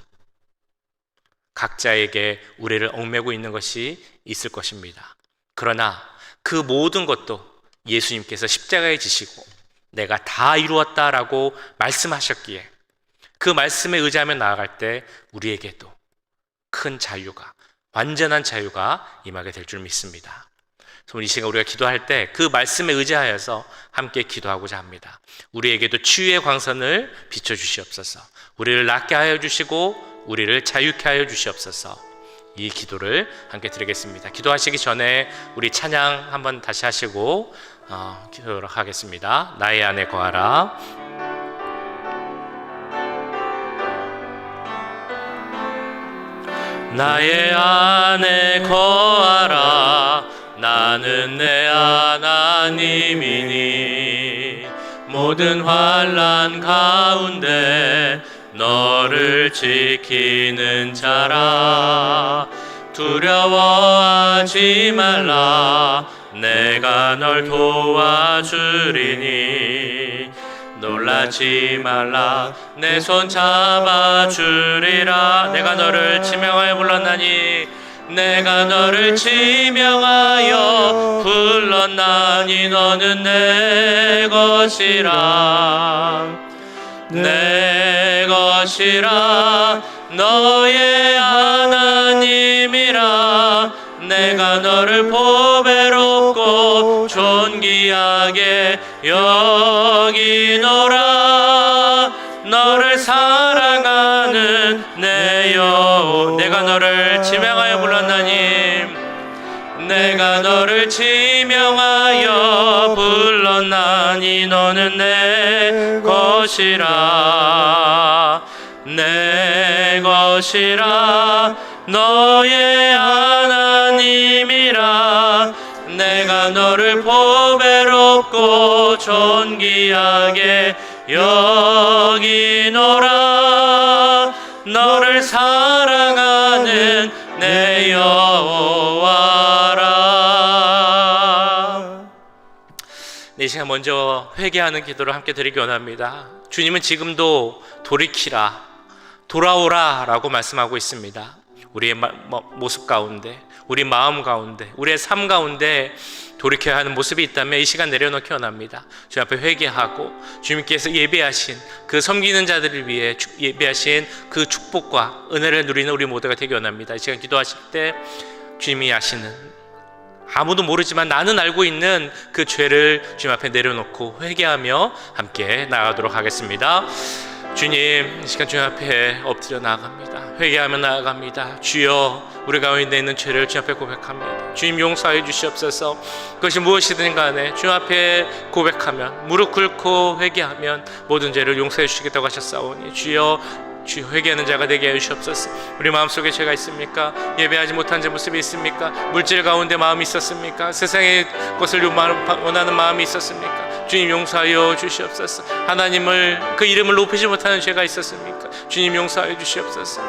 각자에게 우리를 얽매고 있는 것이 있을 것입니다. 그러나 그 모든 것도 예수님께서 십자가에 지시고 내가 다 이루었다라고 말씀하셨기에 그 말씀에 의지하며 나아갈 때 우리에게도 큰 자유가, 완전한 자유가 임하게 될 줄 믿습니다. 그래서 이 시간 우리가 기도할 때 그 말씀에 의지하여서 함께 기도하고자 합니다. 우리에게도 치유의 광선을 비춰주시옵소서. 우리를 낫게 하여 주시고 우리를 자유케 하여 주시옵소서. 이 기도를 함께 드리겠습니다. 기도하시기 전에 우리 찬양 한번 다시 하시고 기도를 하겠습니다. 나의 안에 거하라. 나의 안에 거하라. 나는 내 하나님이니 모든 환난 가운데 너를 지키는 자라. 두려워하지 말라. 내가 널 도와주리니 놀라지 말라. 내 손 잡아주리라. 내가 너를 지명하여 불렀나니 내가 너를 지명하여 불렀나니 너는 내 것이라. 내 것이라. 너의 하나님이라. 내가 너를 보배롭고 존귀하게 여기노라. 너를 사랑하는 내 영혼. 내가 너를 지명하여 불렀나니 내가 너를 지명하여 불렀나니 너는 내 것이라. 내 것이라. 너의 하나님이라. 내가 너를 보배롭고 존귀하게 여기노라. 너를 사랑하는 내 여호와라. 이 시간 먼저 회개하는 기도를 함께 드리기 원합니다. 주님은 지금도 돌이키라, 돌아오라 라고 말씀하고 있습니다. 우리의 모습 가운데, 우리 마음 가운데, 우리의 삶 가운데 돌이켜야 하는 모습이 있다면 이 시간 내려놓기 원합니다. 주님 앞에 회개하고 주님께서 예배하신 그 섬기는 자들을 위해 예배하신 그 축복과 은혜를 누리는 우리 모두가 되기 원합니다. 이 시간 기도하실 때 주님이 아시는, 아무도 모르지만 나는 알고 있는 그 죄를 주님 앞에 내려놓고 회개하며 함께 나아가도록 하겠습니다. 주님, 이 시간 주님 앞에 엎드려 나아갑니다. 회개하며 나아갑니다. 주여, 우리 가운데 있는 죄를 주님 앞에 고백합니다. 주님 용서해 주시옵소서. 그것이 무엇이든 간에 주님 앞에 고백하면, 무릎 꿇고 회개하면 모든 죄를 용서해 주시겠다고 하셨사오니 주여 회개하는 자가 되게 해 주시옵소서. 우리 마음속에 죄가 있습니까? 예배하지 못한 제 모습이 있습니까? 물질 가운데 마음이 있었습니까? 세상의 것을 원하는 마음이 있었습니까? 주님 용서하여 주시옵소서. 하나님을, 그 이름을 높이지 못하는 죄가 있었습니까? 주님 용서하여 주시옵소서.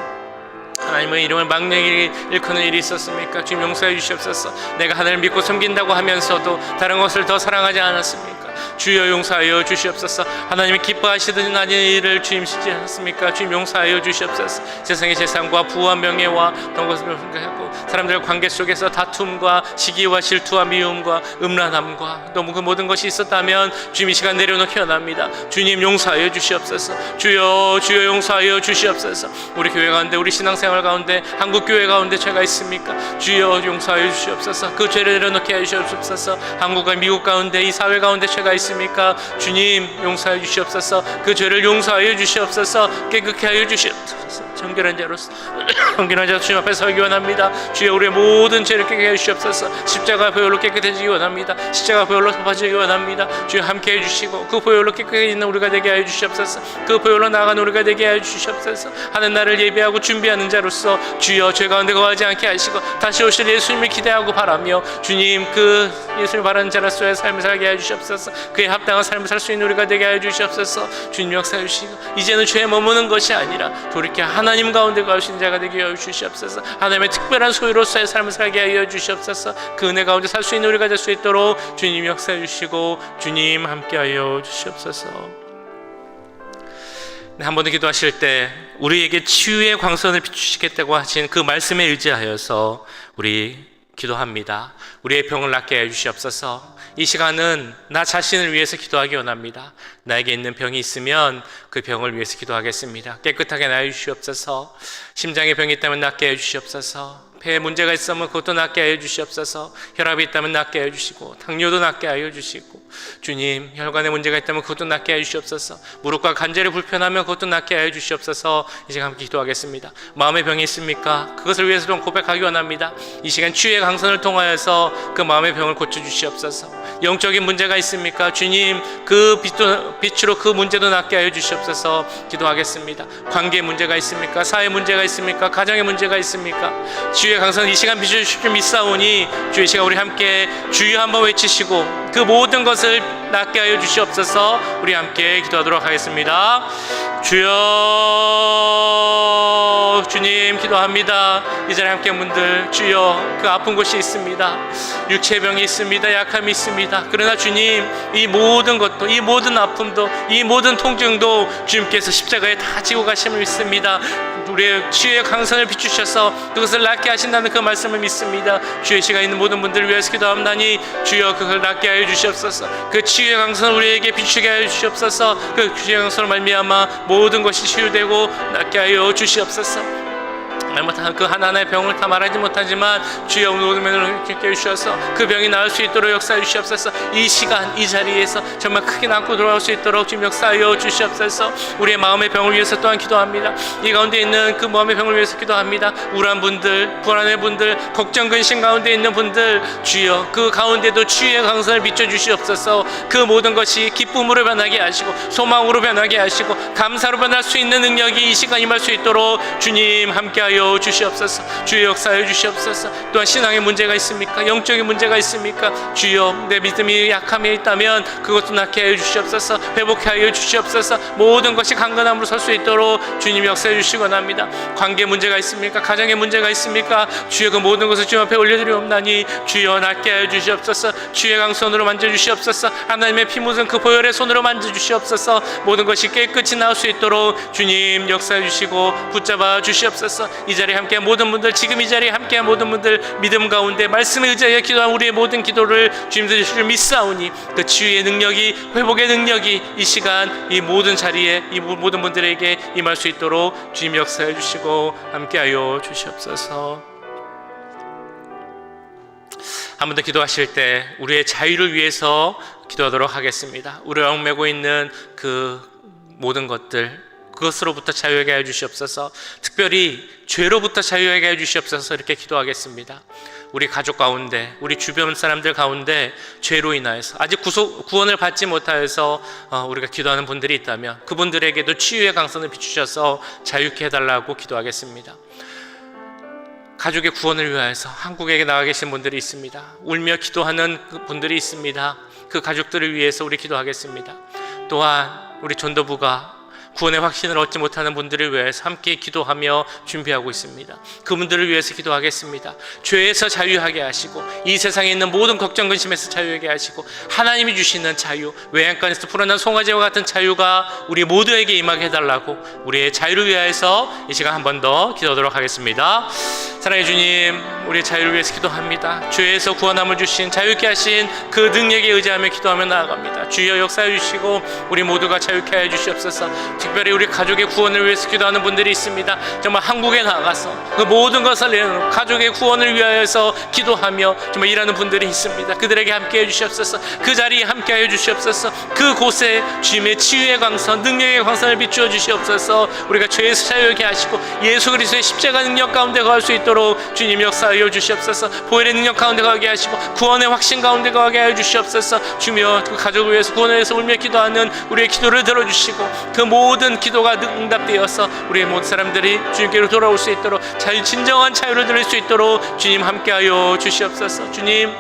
하나님의 이름을 망령히 일컫는 일이 있었습니까? 주님 용서해 주시옵소서. 내가 하나님을 믿고 섬긴다고 하면서도 다른 것을 더 사랑하지 않았습니까? 주여 용서하여 주시옵소서. 하나님이 기뻐하시던 아닌 일을 주님 시지 않았습니까? 주님 용서하여 주시옵소서. 세상의 재산과 부와 명예와 그런 것을 생각하고 사람들과 관계 속에서 다툼과 시기와 질투와 미움과 음란함과 너무 그 모든 것이 있었다면 주님 이 시간 내려놓기 원합니다. 주님 용서하여 주시옵소서. 주여 용서하여 주시옵소서. 우리 교회 가운데, 우리 신앙생활 가운데, 한국교회 가운데 죄가 있습니까? 주여 용서하여 주시옵소서. 그 죄를 내려놓게 해 주시옵소서. 한국과 미국 가운데, 이 사회 가운데 죄가 있습니까? 주님 용서하여 주시옵소서. 그 죄를 용서하여 주시옵소서. 깨끗게 하여 주시옵소서. 정결한 자로서 정결한 자 주님 앞에 서기 원합니다. 주여 우리의 모든 죄를 깨끗게 하여 주시옵소서. 십자가 보혈로 깨끗해지기 원합니다. 십자가 보혈로 덮어지기 원합니다. 주여 함께 해주시고 그 보혈로 깨끗하게 있는 우리가 되게 하여 주시옵소서. 그 보혈로 나아가는 우리가 되게 하여 주시옵소서. 하는 날을 예배하고 준비하는 자로서 주여 죄 가운데 거하지 않게 하시고 다시 오실 예수님을 기대하고 바라며 주님 그 예수님을 바라는 자로서의 삶을 살게 하여 주시옵소서. 그에 합당한 삶을 살 수 있는 우리가 되게 하여 주시옵소서. 주님 역사해 주시고 이제는 죄에 머무는 것이 아니라 돌이켜 하나님 가운데 거하신 자가 되게 하여 주시옵소서. 하나님의 특별한 소유로서의 삶을 살게 하여 주시옵소서. 그 은혜 가운데 살 수 있는 우리가 될 수 있도록 주님 역사해 주시고 주님 함께하여 주시옵소서. 한 번 더 기도하실 때 우리에게 치유의 광선을 비추시겠다고 하신 그 말씀에 의지하여서 우리 기도합니다. 우리의 병을 낫게 해 주시옵소서. 이 시간은 나 자신을 위해서 기도하기 원합니다. 나에게 있는 병이 있으면 그 병을 위해서 기도하겠습니다. 깨끗하게 나여 주시옵소서. 심장에 병이 있다면 낫게 해 주시옵소서. 폐에 문제가 있으면 그것도 낫게 하여 주시옵소서. 혈압이 있다면 낫게 하여 주시고, 당뇨도 낫게 하여 주시고, 주님, 혈관에 문제가 있다면 그것도 낫게 하여 주시옵소서. 무릎과 관절이 불편하면 그것도 낫게 하여 주시옵소서. 이 시간 함께 기도하겠습니다. 마음의 병이 있습니까? 그것을 위해서 좀 고백하기 원합니다. 이 시간 치유의 강선을 통하여서 그 마음의 병을 고쳐 주시옵소서. 영적인 문제가 있습니까? 주님, 그 빛으로 그 문제도 낫게 하여 주시옵소서. 기도하겠습니다. 관계 문제가 있습니까? 사회 문제가 있습니까? 가정의 문제가 있습니까? 주의 강선 이 시간 비춰주실 줄 믿사오니, 주의 시간 우리 함께 주여 한번 외치시고 그 모든 것을 낫게 하여 주시옵소서. 우리 함께 기도하도록 하겠습니다. 주여, 주님 기도합니다. 이 자리에 함께 분들, 주여, 그 아픈 곳이 있습니다. 육체병이 있습니다. 약함이 있습니다. 그러나 주님, 이 모든 것도, 이 모든 아픔도, 이 모든 통증도 주님께서 십자가에 다 지고 가심을 믿습니다. 우리의 치유의 강선을 비추셔서 그것을 낫게 하신다는 그 말씀을 믿습니다. 주의 시간 있는 모든 분들을 위해서 기도합나니, 주여 그걸 낫게 하여 주시옵소서. 그 치유의 강선을 우리에게 비추게 하여 주시옵소서. 그 치유의 강선을 말미암아 모든 것이 치유되고 낫게 하여 주시옵소서. 잘못한 그 하나하나의 병을 다 말하지 못하지만 주여 모든 면을 깨우셔서 그 병이 나을 수 있도록 역사해 주시옵소서. 이 시간 이 자리에서 정말 크게 낫고 돌아올 수 있도록 주님 역사하여 주시옵소서. 우리의 마음의 병을 위해서 또한 기도합니다. 이 가운데 있는 그 마음의 병을 위해서 기도합니다. 우울한 분들, 불안한 분들, 걱정 근심 가운데 있는 분들, 주여 그 가운데도 주의 강선을 비춰 주시옵소서. 그 모든 것이 기쁨으로 변하게 하시고 소망으로 변하게 하시고 감사로 변할 수 있는 능력이 이 시간 임할 수 있도록 주님 함께하여 주시옵소서. 주의 역사하여 주시옵소서. 또한 신앙의 문제가 있습니까? 영적인 문제가 있습니까? 주여, 내 믿음이 약함에 있다면 그것도 낫게 하여 주시옵소서. 회복해 하여 주시옵소서. 모든 것이 강건함으로 설 수 있도록 주님 역사해 주시기 원합니다. 관계 문제가 있습니까? 가정의 문제가 있습니까? 주여 그 모든 것을 주님 앞에 올려드리옵나니, 주여 낫게 하여 주시옵소서. 주의 강손으로 만져주시옵소서. 하나님의 피 묻은 그 보혈의 손으로 만져주시옵소서. 모든 것이 깨끗이 나올 수 있도록 주님 역사해 주시고 붙잡아 주시옵소서. 이 자리에 함께한 모든 분들, 지금 이 자리에 함께한 모든 분들, 믿음 가운데 말씀에 의지하여 기도한 우리의 모든 기도를 주님 들으실 믿사오니, 그 치유의 능력이, 회복의 능력이 이 시간 이 모든 자리에 이 모든 분들에게 임할 수 있도록 주님 역사해 주시고 함께하여 주시옵소서. 한 번 더 기도하실 때 우리의 자유를 위해서 기도하도록 하겠습니다. 우리를 얽매고 있는 그 모든 것들, 그것으로부터 자유하게 해 주시옵소서. 특별히 죄로부터 자유하게 해 주시옵소서. 이렇게 기도하겠습니다. 우리 가족 가운데, 우리 주변 사람들 가운데 죄로 인하여서 아직 구원을 받지 못하여서 우리가 기도하는 분들이 있다면 그분들에게도 치유의 강선을 비추셔서 자유케 해달라고 기도하겠습니다. 가족의 구원을 위하여서 한국에 나가 계신 분들이 있습니다. 울며 기도하는 분들이 있습니다. 그 가족들을 위해서 우리 기도하겠습니다. 또한 우리 전도부가 구원의 확신을 얻지 못하는 분들을 위해서 함께 기도하며 준비하고 있습니다. 그분들을 위해서 기도하겠습니다. 죄에서 자유하게 하시고 이 세상에 있는 모든 걱정 근심에서 자유하게 하시고 하나님이 주시는 자유, 외양간에서 불어난 송아지와 같은 자유가 우리 모두에게 임하게 해달라고 우리의 자유를 위하여서 이 시간 한 번 더 기도하도록 하겠습니다. 사랑해 주님, 우리의 자유를 위해서 기도합니다. 죄에서 구원함을 주신, 자유케 하신 그 능력에 의지하며 기도하며 나아갑니다. 주여 역사해 주시고 우리 모두가 자유케 하여 주시옵소서. 특별히 우리 가족의 구원을 위해서 기도하는 분들이 있습니다. 정말 한국에 나가서 그 모든 것을 내놓고 가족의 구원을 위하여서 기도하며 정말 일하는 분들이 있습니다. 그들에게 함께 해주시옵소서. 그 자리에 함께 하여 주시옵소서. 그곳에 주님의 치유의 강선, 능력의 강선을 비추어 주시옵소서. 우리가 죄에서 자유하게 하시고 예수 그리스도의 십자가 능력 가운데 거할 수 있도록 주님 역사하여 주시옵소서. 보혈의 능력 가운데 거하게 하시고 구원의 확신 가운데 거하게 하여 주시옵소서. 주며 그 가족을 위해서, 구원을 위해서 울며 기도하는 우리의 기도를 들어주시고 그 모든 기도가 응답되어서 우리의 모든 사람들이 주님께로 돌아올 수 있도록 진정한 자유를 누릴 수 있도록 주님 함께하여 주시옵소서. 주님,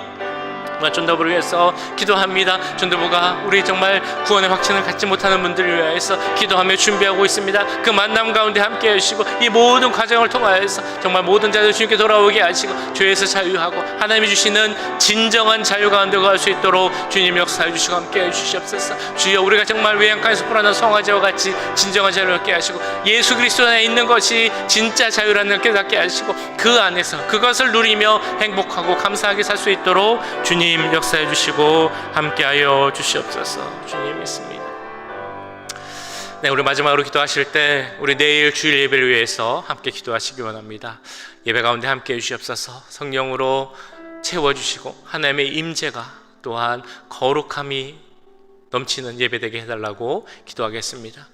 정말 전도부를 위해서 기도합니다. 전도부가 우리 정말 구원의 확신을 갖지 못하는 분들을 위해서 기도하며 준비하고 있습니다. 그 만남 가운데 함께 해주시고 이 모든 과정을 통하여서 정말 모든 자들 주님께 돌아오게 하시고 죄에서 자유하고 하나님이 주시는 진정한 자유 가운데 갈 수 있도록 주님 역사해 주시고 함께 해주시옵소서. 주여, 우리가 정말 외양간에서 불어난 송아지와 같이 진정한 자유를 얻게 하시고 예수 그리스도 안에 있는 것이 진짜 자유라는 걸 깨닫게 하시고 그 안에서 그것을 누리며 행복하고 감사하게 살 수 있도록 주님 역사해 주시고 함께하여 주시옵소서. 주님 믿습니다. 네, 우리 마지막으로 기도하실 때 우리 내일 주일 예배를 위해서 함께 기도하시기 원합니다. 예배 가운데 함께 해주시옵소서. 성령으로 채워주시고 하나님의 임재가 또한 거룩함이 넘치는 예배되게 해달라고 기도하겠습니다.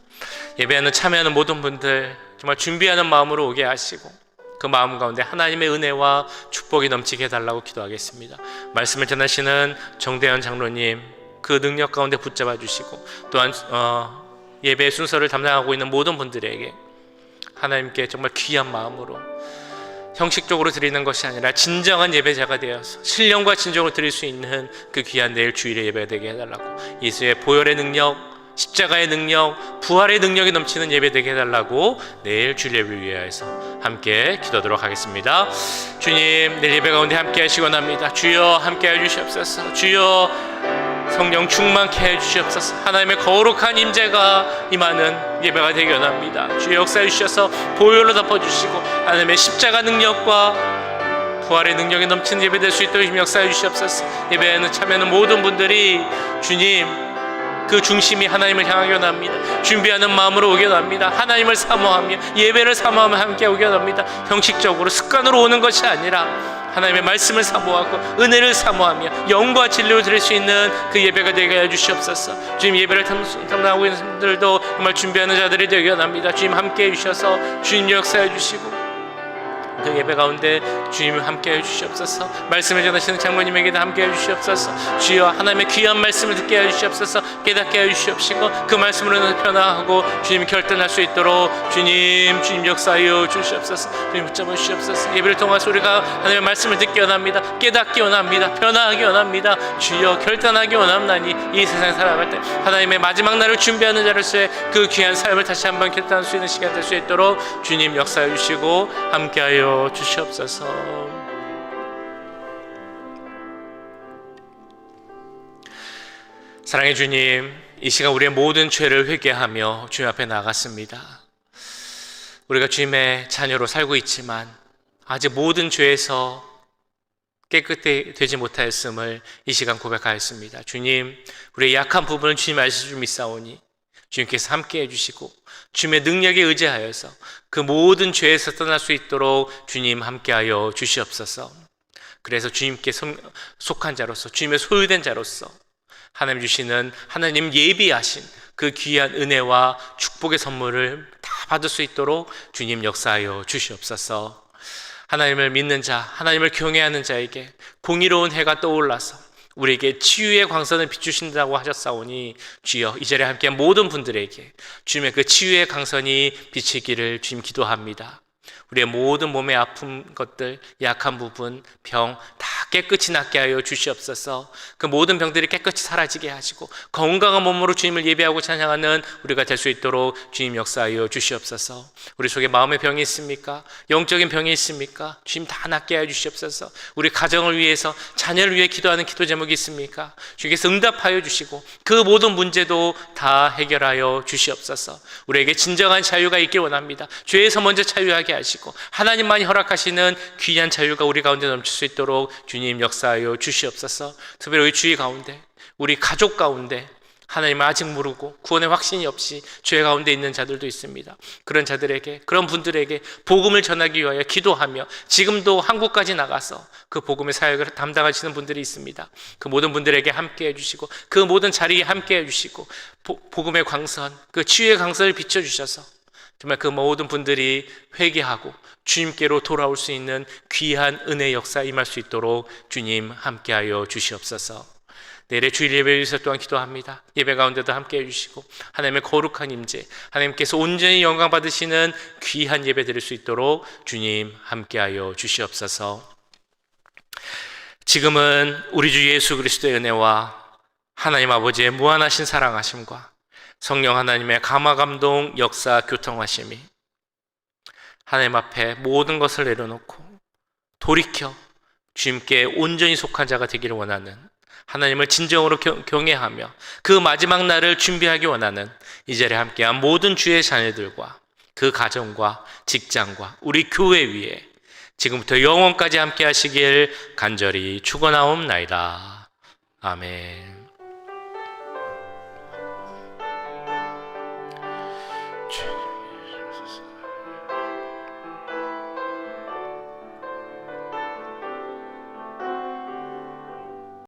예배하는 참여하는 모든 분들 정말 준비하는 마음으로 오게 하시고 그 마음 가운데 하나님의 은혜와 축복이 넘치게 해달라고 기도하겠습니다. 말씀을 전하시는 정대현 장로님 그 능력 가운데 붙잡아 주시고 또한 예배 순서를 담당하고 있는 모든 분들에게 하나님께 정말 귀한 마음으로 형식적으로 드리는 것이 아니라 진정한 예배자가 되어서 신령과 진정으로 드릴 수 있는 그 귀한 내일 주일의 예배가 되게 해달라고 예수의 보혈의 능력, 십자가의 능력, 부활의 능력이 넘치는 예배 되게 해달라고 내일 주일 예배를 위하여서 함께 기도하도록 하겠습니다. 주님, 내일 예배 가운데 함께 하시기 원합니다. 주여 함께 해주시옵소서. 주여 성령 충만케 해주시옵소서. 하나님의 거룩한 임재가 임하는 예배가 되기 원합니다. 주여 역사해 주셔서 보혈로 덮어주시고 하나님의 십자가 능력과 부활의 능력이 넘치는 예배 될 수 있도록 역사해 주시옵소서. 예배에는 참여하는 모든 분들이 주님 그 중심이 하나님을 향하게 원합니다. 준비하는 마음으로 오게 원합니다. 하나님을 사모하며 예배를 사모하며 함께 오게 원합니다. 형식적으로 습관으로 오는 것이 아니라 하나님의 말씀을 사모하고 은혜를 사모하며 영과 진리를 드릴 수 있는 그 예배가 되게 해주시옵소서. 주님, 예배를 담당하고 있는 분들도 정말 준비하는 자들이 되게 원합니다. 주님 함께 해주셔서 주님 역사해 주시고 그 예배 가운데 주님 함께 해주시옵소서. 말씀을 전하시는 장모님에게도 함께 해주시옵소서. 주여 하나님의 귀한 말씀을 듣게 해주시옵소서. 깨닫게 해주시옵시고 그 말씀으로 변화하고 주님 결단할 수 있도록 주님 역사하여 주시옵소서. 주님 붙잡아 주시옵소서. 예배를 통해서 우리가 하나님의 말씀을 듣기 원합니다. 깨닫기 원합니다. 변화하기 원합니다. 주여 결단하기 원합나니 이 세상에 살아갈 때 하나님의 마지막 날을 준비하는 자로서의 그 귀한 삶을 다시 한번 결단할 수 있는 시간 될 수 있도록 주님 역사해 주시고 함께하여 주시옵소서. 사랑의 주님, 이 시간 우리의 모든 죄를 회개하며 주님 앞에 나갔습니다. 우리가 주님의 자녀로 살고 있지만 아직 모든 죄에서 깨끗이 되지 못하였음을 이 시간 고백하였습니다. 주님, 우리의 약한 부분을 주님 아실 줄 믿사오니 주님께서 함께 해주시고 주님의 능력에 의지하여서 그 모든 죄에서 떠날 수 있도록 주님 함께하여 주시옵소서. 그래서 주님께 속한 자로서 주님의 소유된 자로서 하나님 주시는 하나님 예비하신 그 귀한 은혜와 축복의 선물을 다 받을 수 있도록 주님 역사하여 주시옵소서. 하나님을 믿는 자, 하나님을 경외하는 자에게 공의로운 해가 떠올라서 우리에게 치유의 광선을 비추신다고 하셨사오니 주여 이 자리에 함께한 모든 분들에게 주님의 그 치유의 광선이 비치기를 주님 기도합니다. 우리의 모든 몸의 아픈 것들, 약한 부분, 병 다 깨끗이 낫게 하여 주시옵소서. 그 모든 병들이 깨끗이 사라지게 하시고 건강한 몸으로 주님을 예배하고 찬양하는 우리가 될 수 있도록 주님 역사하여 주시옵소서. 우리 속에 마음의 병이 있습니까? 영적인 병이 있습니까? 주님 다 낫게 하여 주시옵소서. 우리 가정을 위해서 자녀를 위해 기도하는 기도 제목이 있습니까? 주님께서 응답하여 주시고 그 모든 문제도 다 해결하여 주시옵소서. 우리에게 진정한 자유가 있길 원합니다. 죄에서 먼저 자유하게 하시고 하나님만이 허락하시는 귀한 자유가 우리 가운데 넘칠 수 있도록 주님 역사하여 주시옵소서. 특별히 우리 주위 가운데, 우리 가족 가운데 하나님을 아직 모르고 구원의 확신이 없이 죄 가운데 있는 자들도 있습니다. 그런 자들에게, 그런 분들에게 복음을 전하기 위하여 기도하며 지금도 한국까지 나가서 그 복음의 사역을 담당하시는 분들이 있습니다. 그 모든 분들에게 함께 해주시고 그 모든 자리에 함께 해주시고 복음의 광선, 그 치유의 광선을 비춰주셔서 정말 그 모든 분들이 회개하고 주님께로 돌아올 수 있는 귀한 은혜 역사 임할 수 있도록 주님 함께하여 주시옵소서. 내일의 주일 예배를 위해서 또한 기도합니다. 예배 가운데도 함께 해주시고 하나님의 거룩한 임재, 하나님께서 온전히 영광 받으시는 귀한 예배 드릴 수 있도록 주님 함께하여 주시옵소서. 지금은 우리 주 예수 그리스도의 은혜와 하나님 아버지의 무한하신 사랑하심과 성령 하나님의 감화감동 역사 교통하심이 하나님 앞에 모든 것을 내려놓고 돌이켜 주님께 온전히 속한 자가 되기를 원하는, 하나님을 진정으로 경외하며 그 마지막 날을 준비하기 원하는 이 자리에 함께한 모든 주의 자녀들과 그 가정과 직장과 우리 교회 위에 지금부터 영원까지 함께 하시길 간절히 축원하옵나이다. 아멘. 주님.